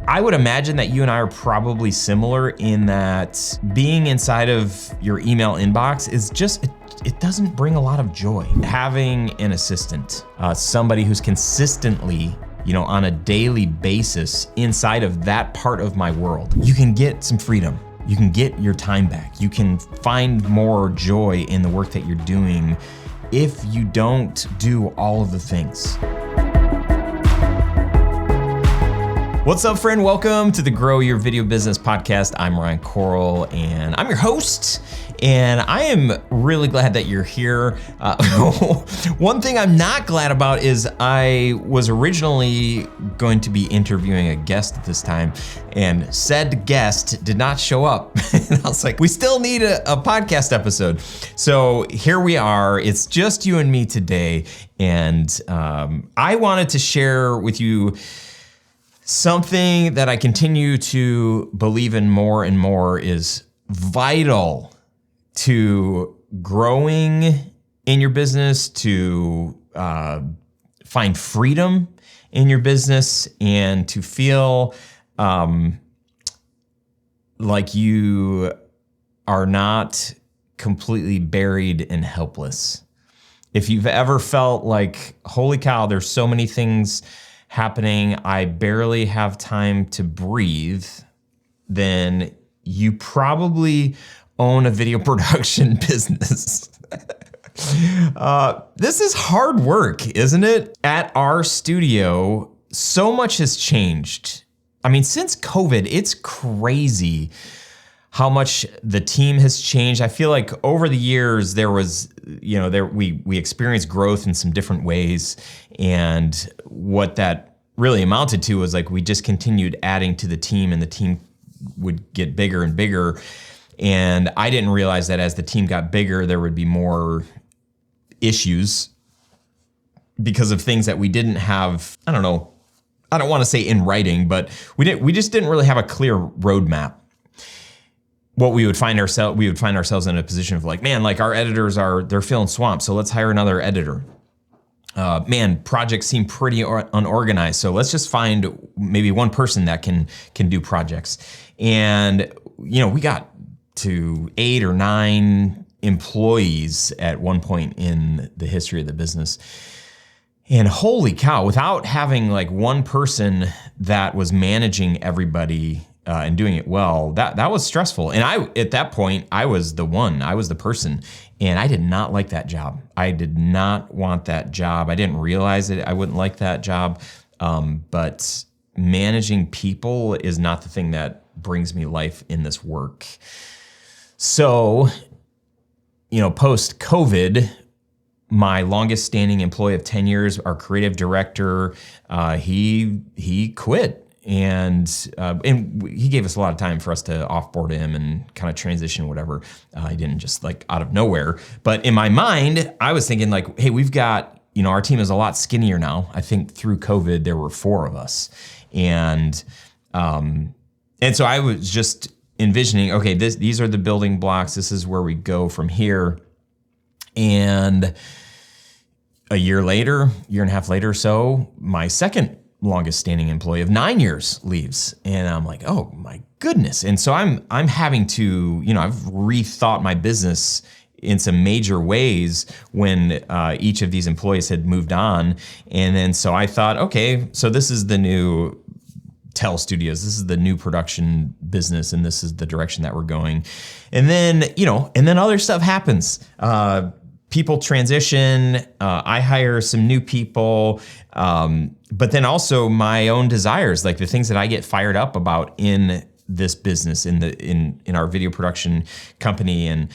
I would imagine that you and I are probably similar in that being inside of your email inbox is just, it doesn't bring a lot of joy. Having an assistant, somebody who's consistently, on a daily basis inside of that part of my world, you can get some freedom. You can get your time back. You can find more joy in the work that you're doing if you don't do all of the things. What's up, friend? Welcome to the Grow Your Video Business podcast. I'm Ryan Coral, and I'm your host, and I am really glad that you're here. One thing I'm not glad about is I was originally going to be interviewing a guest at this time, and said guest did not show up. And I was like, we still need a podcast episode. So here we are. It's just you and me today, and I wanted to share with you something that I continue to believe in more and more is vital to growing in your business, to find freedom in your business, and to feel like you are not completely buried and helpless. If you've ever felt like, holy cow, there's so many things happening, I barely have time to breathe, then you probably own a video production business. This is hard work, isn't it? At our studio, so much has changed. I mean, since COVID, it's crazy how much the team has changed. I feel like over the years there was, we experienced growth in some different ways, and what that really amounted to was like we just continued adding to the team, and the team would get bigger and bigger. And I didn't realize that as the team got bigger, there would be more issues because of things that we didn't have. I don't know. I don't want to say in writing, but we just didn't really have a clear roadmap. What we would find ourselves in a position of like, man, like our editors they're feeling swamped, so let's hire another editor. Man, projects seem pretty unorganized, so let's just find maybe one person that can do projects. And we got to 8 or 9 employees at one point in the history of the business. And holy cow, without having like one person that was managing everybody and doing it well, that was stressful. And at that point, I was the person, and I did not like that job. I did not want that job. I didn't realize it. I wouldn't like that job. But managing people is not the thing that brings me life in this work. So, post COVID, my longest standing employee of 10 years, our creative director, he quit. And he gave us a lot of time for us to offboard him and kind of transition whatever. He didn't just like out of nowhere. But in my mind, I was thinking like, hey, we've got, our team is a lot skinnier now. I think through COVID, there were 4 of us. And so I was just envisioning, okay, these are the building blocks. This is where we go from here. And a year and a half later or so, my second longest standing employee of 9 years leaves. And I'm like, oh my goodness. And so I'm having to, I've rethought my business in some major ways when each of these employees had moved on. And then so I thought, okay, so this is the new Tell Studios. This is the new production business, and this is the direction that we're going. And then, and then other stuff happens. People transition, I hire some new people, but then also my own desires, like the things that I get fired up about in this business, in our video production company, and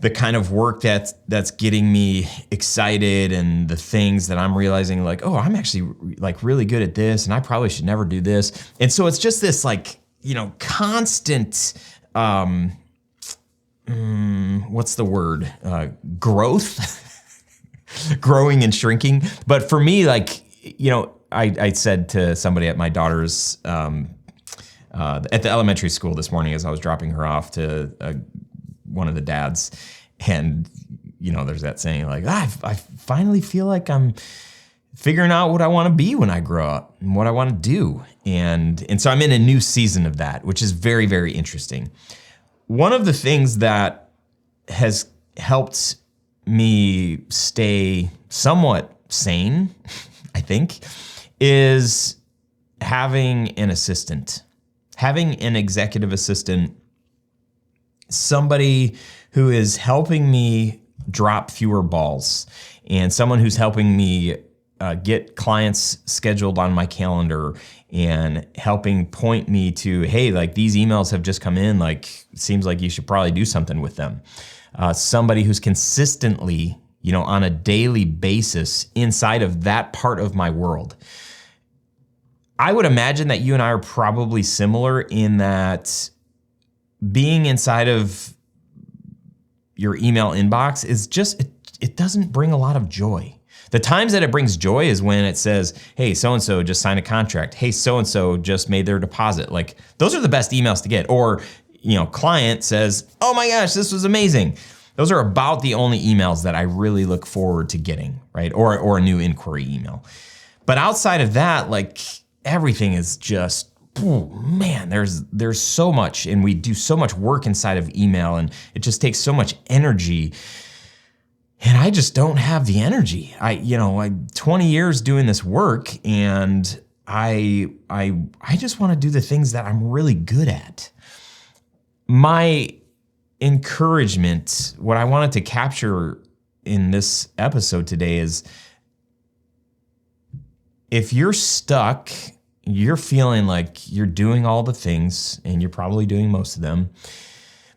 the kind of work that's getting me excited, and the things that I'm realizing like, oh, I'm actually like really good at this, and I probably should never do this. And so it's just this like, constant, what's the word? Growth, growing and shrinking. But for me, like, I said to somebody at my daughter's, at the elementary school this morning as I was dropping her off to one of the dads, and there's that saying like, I finally feel like I'm figuring out what I want to be when I grow up and what I want to do. And so I'm in a new season of that, which is very, very interesting. One of the things that has helped me stay somewhat sane, I think, is having an assistant, having an executive assistant, somebody who is helping me drop fewer balls, and someone who's helping me get clients scheduled on my calendar and helping point me to, hey, like these emails have just come in, like seems like you should probably do something with them. Somebody who's consistently, on a daily basis inside of that part of my world. I would imagine that you and I are probably similar in that being inside of your email inbox is just, it doesn't bring a lot of joy. The times that it brings joy is when it says, hey, so-and-so just signed a contract. Hey, so-and-so just made their deposit. Like those are the best emails to get. Or, client says, oh my gosh, this was amazing. Those are about the only emails that I really look forward to getting, right? Or a new inquiry email. But outside of that, like everything is just, oh man, there's so much, and we do so much work inside of email, and it just takes so much energy. And I just don't have the energy. I 20 years doing this work, and I just want to do the things that I'm really good at. My encouragement, what I wanted to capture in this episode today is, if you're stuck, you're feeling like you're doing all the things, and you're probably doing most of them,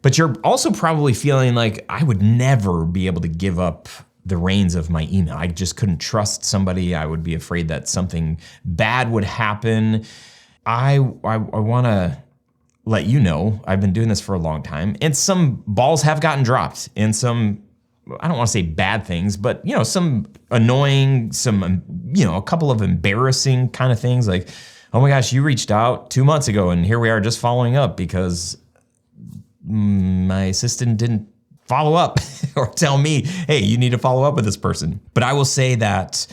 but you're also probably feeling like I would never be able to give up the reins of my email. I just couldn't trust somebody. I would be afraid that something bad would happen. I want to let you know, I've been doing this for a long time, and some balls have gotten dropped, and some, I don't want to say bad things, but some annoying, a couple of embarrassing kind of things, like, oh my gosh, you reached out 2 months ago, and here we are just following up because my assistant didn't follow up or tell me, hey, you need to follow up with this person. But I will say that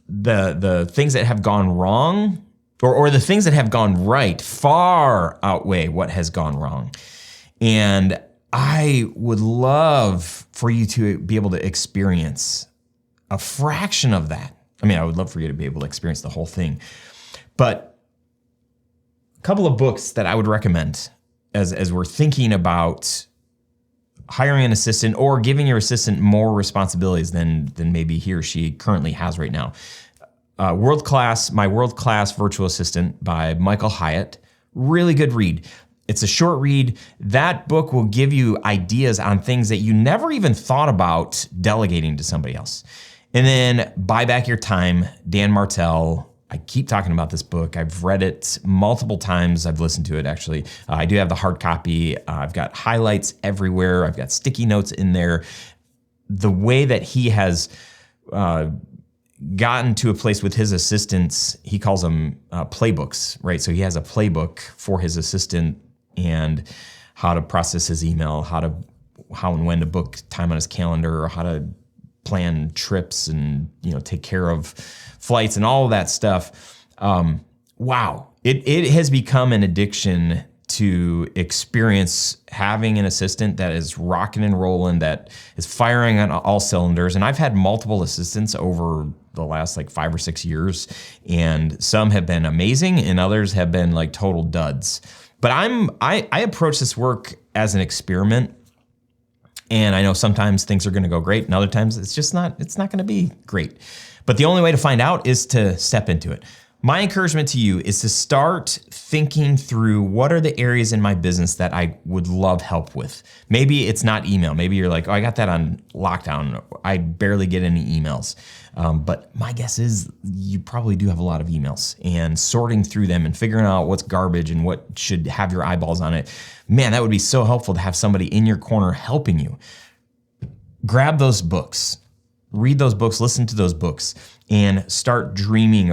the things that have gone wrong, or the things that have gone right, far outweigh what has gone wrong. And I would love for you to be able to experience a fraction of that. I mean, I would love for you to be able to experience the whole thing. But a couple of books that I would recommend as we're thinking about hiring an assistant or giving your assistant more responsibilities than maybe he or she currently has right now. My World Class Virtual Assistant by Michael Hyatt. Really good read. It's a short read. That book will give you ideas on things that you never even thought about delegating to somebody else. And then Buy Back Your Time, Dan Martell. I keep talking about this book. I've read it multiple times. I've listened to it, actually. I do have the hard copy. I've got highlights everywhere. I've got sticky notes in there. The way that he has gotten to a place with his assistants, he calls them playbooks, right? So he has a playbook for his assistant and how to process his email, how and when to book time on his calendar, or how to plan trips and take care of flights and all of that stuff. Wow, it has become an addiction to experience having an assistant that is rocking and rolling, that is firing on all cylinders. And I've had multiple assistants over the last 5 or 6 years, and some have been amazing and others have been like total duds. But I approach this work as an experiment. And I know sometimes things are going to go great, and other times it's not going to be great. But the only way to find out is to step into it. My encouragement to you is to start thinking through, what are the areas in my business that I would love help with? Maybe it's not email. Maybe you're like, oh, I got that on lockdown. I barely get any emails. But my guess is you probably do have a lot of emails, and sorting through them and figuring out what's garbage and what should have your eyeballs on it. Man, that would be so helpful to have somebody in your corner helping you. Grab those books, read those books, listen to those books, and start thinking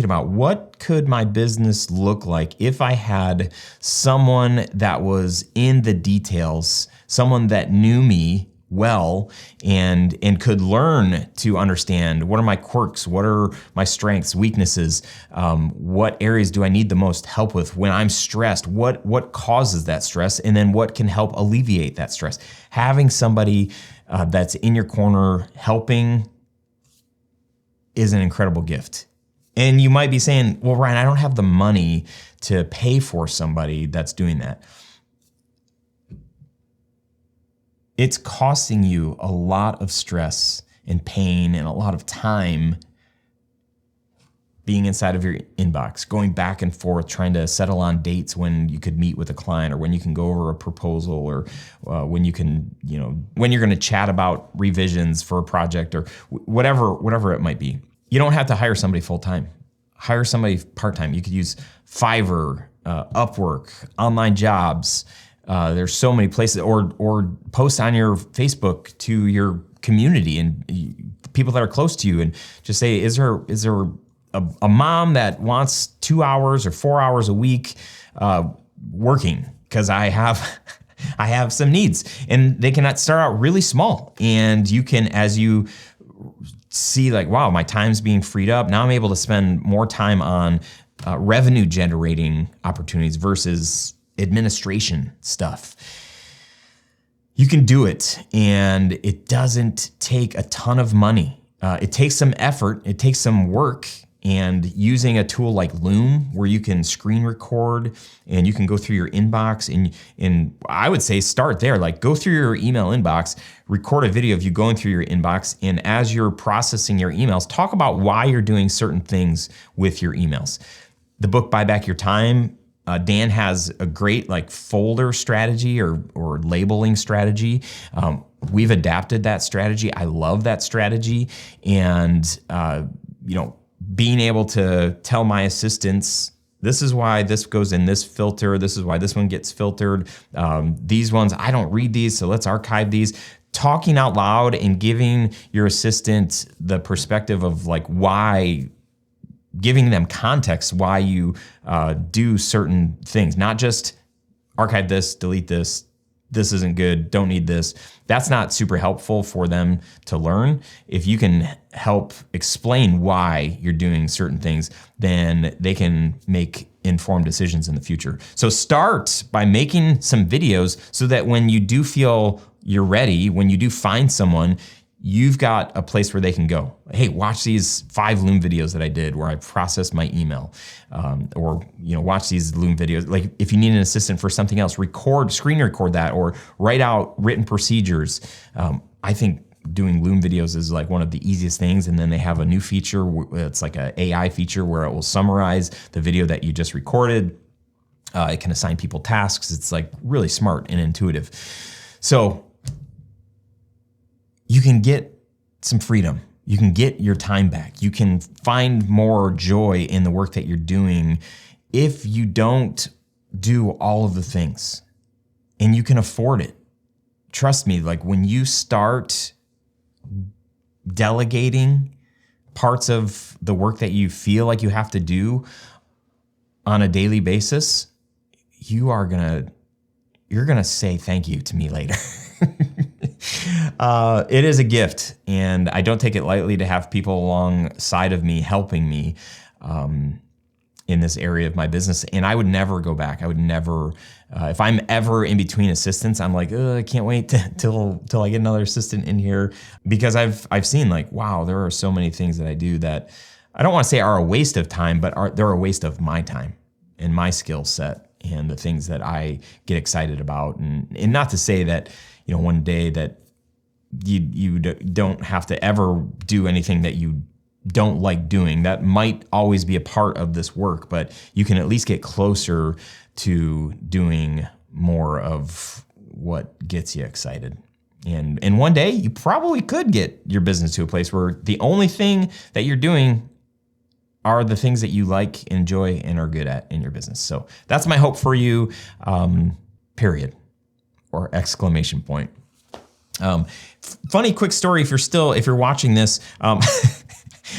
about, what could my business look like if I had someone that was in the details, someone that knew me well and could learn to understand what are my quirks, what are my strengths, weaknesses, what areas do I need the most help with when I'm stressed, what causes that stress, and then what can help alleviate that stress. Having somebody that's in your corner helping is an incredible gift. And you might be saying, well, Ryan, I don't have the money to pay for somebody that's doing that. It's costing you a lot of stress and pain and a lot of time being inside of your inbox, going back and forth, trying to settle on dates when you could meet with a client or when you can go over a proposal or when you can, when you're going to chat about revisions for a project or whatever it might be. You don't have to hire somebody full-time. Hire somebody part-time. You could use Fiverr, Upwork, online jobs. There's so many places, or post on your Facebook to your community and people that are close to you and just say, is there a mom that wants 2 hours or 4 hours a week working? Because I have some needs. And they can start out really small. And you can, as you see like, wow, my time's being freed up. Now I'm able to spend more time on revenue generating opportunities versus administration stuff. You can do it, and it doesn't take a ton of money. It takes some effort, it takes some work, and using a tool like Loom where you can screen record and you can go through your inbox and I would say start there, like go through your email inbox, record a video of you going through your inbox, and as you're processing your emails, talk about why you're doing certain things with your emails. The book Buy Back Your Time, Dan has a great folder strategy or labeling strategy. We've adapted that strategy. I love that strategy. And, being able to tell my assistants, this is why this goes in this filter. This is why this one gets filtered. These ones, I don't read these, so let's archive these. Talking out loud and giving your assistant the perspective of why, giving them context why you do certain things, not just archive this, delete this, this isn't good, don't need this. That's not super helpful for them to learn. If you can help explain why you're doing certain things, then they can make informed decisions in the future. So start by making some videos so that when you do feel you're ready, when you do find someone, you've got a place where they can go. Hey, watch these 5 Loom videos that I did where I processed my email, or watch these Loom videos. Like if you need an assistant for something else, screen record that, or write out written procedures. I think doing Loom videos is one of the easiest things. And then they have a new feature. It's like an AI feature where it will summarize the video that you just recorded. It can assign people tasks. It's really smart and intuitive. So you can get some freedom. You can get your time back. You can find more joy in the work that you're doing if you don't do all of the things, and you can afford it. Trust me, when you start delegating parts of the work that you feel like you have to do on a daily basis, you're gonna say thank you to me later. It is a gift, and I don't take it lightly to have people alongside of me helping me in this area of my business. And I would never go back. I would never, if I'm ever in between assistants, I'm like, I can't wait till I get another assistant in here, because I've seen wow, there are so many things that I do that I don't want to say are a waste of time, but they're a waste of my time and my skill set and the things that I get excited about. And not to say that, one day that you don't have to ever do anything that you don't like doing. That might always be a part of this work, but you can at least get closer to doing more of what gets you excited. And one day you probably could get your business to a place where the only thing that you're doing are the things that you like, enjoy, and are good at in your business. So that's my hope for you, period, or exclamation point. Funny quick story if you're watching this.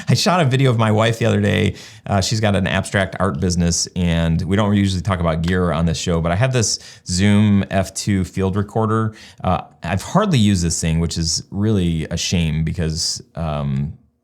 I shot a video of my wife the other day. She's got an abstract art business, and we don't usually talk about gear on this show, but I have this Zoom F2 field recorder. I've hardly used this thing, which is really a shame because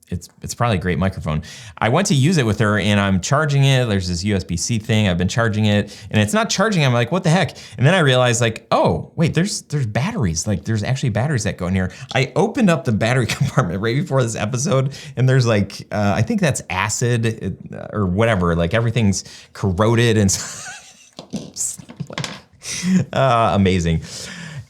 it's probably a great microphone. I went to use it with her and I'm charging it. There's this USB-C thing. I've been charging it and it's not charging. I'm like, what the heck? And then I realized like, oh, wait, there's batteries. Like there's actually batteries that go in here. I opened up the battery compartment right before this episode and there's like, I think that's acid or whatever. Like everything's corroded and amazing.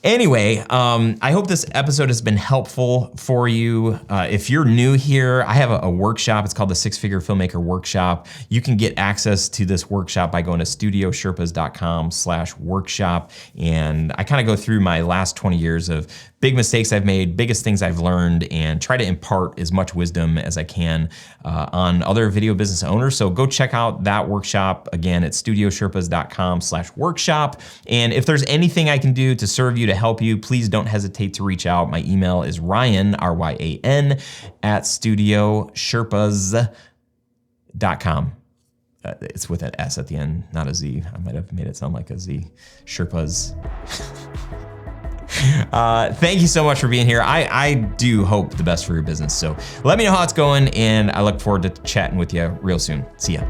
Anyway, I hope this episode has been helpful for you. If you're new here, I have a workshop. It's called the 6-Figure Filmmaker Workshop. You can get access to this workshop by going to studiosherpas.com/workshop. And I kind of go through my last 20 years of big mistakes I've made, biggest things I've learned, and try to impart as much wisdom as I can on other video business owners. So go check out that workshop. Again, at studiosherpas.com/workshop. And if there's anything I can do to serve you, to help you, please don't hesitate to reach out. My email is Ryan, R-Y-A-N, at studiosherpas.com. It's with an S at the end, not a Z. I might have made it sound like a Z. Sherpas. Thank you so much for being here. I do hope the best for your business. So let me know how it's going, and I look forward to chatting with you real soon. See ya.